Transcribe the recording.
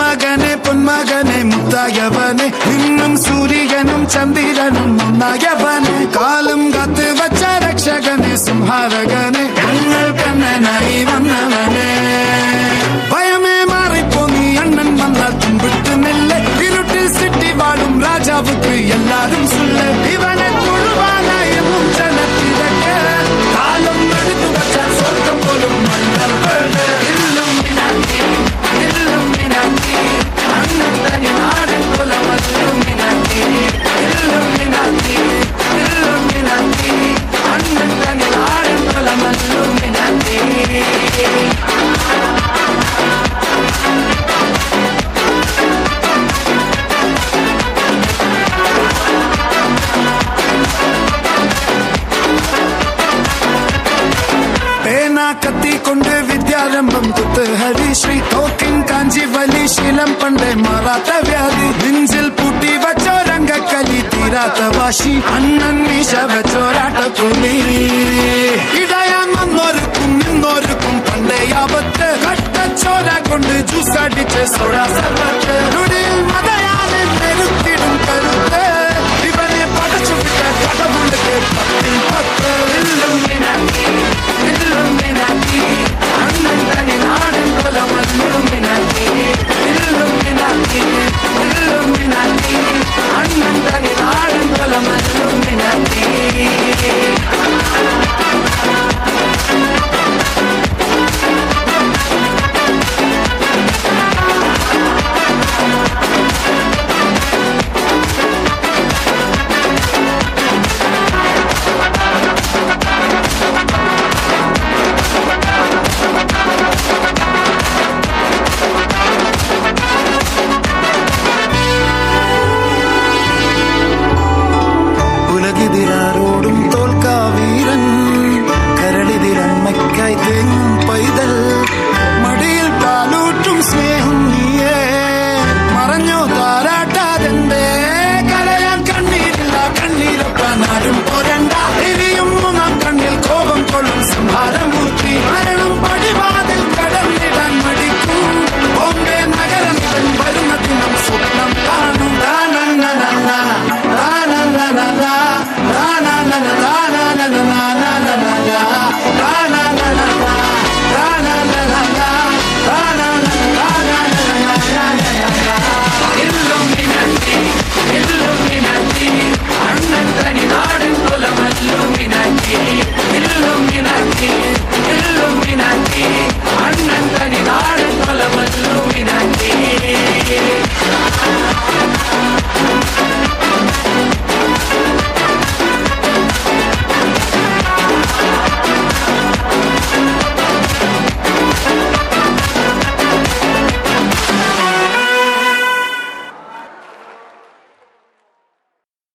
മകനെ പൊന്മകനെ മുത്തായവനെ നിന്നും സൂര്യനും ചന്ദ്രനും ഒന്നായവനെ കാലം കാത്ത് വച്ച രക്ഷകനെ സംഹാരകനെ ഞങ്ങൾ കണ്ണനായി വന്നവനെ ഭയമേ മാറിപ്പോ നീ അണ്ണൻ വന്നാൽ തുമ്പിട്ട് നെല്ല് ഇരുട്ടിൽ സിറ്റി വാഴും രാജാവുക്ക് എല്ലാരും സുല്ല ഇവനെ തൊഴുവാനായി എന്നും ജനത്തിരക്ക് കാലം എടുത്തു വച്ചാൽ സ്വർഗം പോലും മണ്ണൽ കത്തിക്കൊണ്ട് വിദ്യാരംഭം കുത്ത് ഹരിശ്രീ തോക്കിൻ കാഞ്ചി വലി ശീലം പണ്ടേ മാറാത്ത വ്യാധി നെഞ്ചിൽ പൂട്ടി വച്ചോരംഗക്കലി തീരാത്ത വാശി അണ്ണൻ മീശ വെച്ചോരാട്ടക്കുലി ഇടയാൻ വന്നോർക്കും നിന്നോർക്കും പണ്ടേ ആപത്ത് കട്ടച്ചോര കൊണ്ട് ജ്യൂസ് അടിച്ച് സോഡാ സർവത്ത് മതയാനെ പെരുത്തിടും കരുത്ത് ഇവനെ പടച്ചു വിട്ട കടവുള്ളിൽ പത്തിൽ പത്ത് ഉലകിതിരാരോടും തോൽക്കാവീരൻ കരളിതിരമ്മയ്ക്കായി തേങ്ങും പൈതൽ മടിയിൽ പാലൂട്ടും സ്നേഹം നീയേ മറഞ്ഞോ താരാട്ടാതെന്തേ കരയാൻ കണ്ണീരില്ല കണ്ണീരൊപ്പാൻ ആരും പോരണ്ട എരിയും മൂന്നാം കണ്ണിൽ കോപം കൊള്ളും സംഹാരമൂർത്തി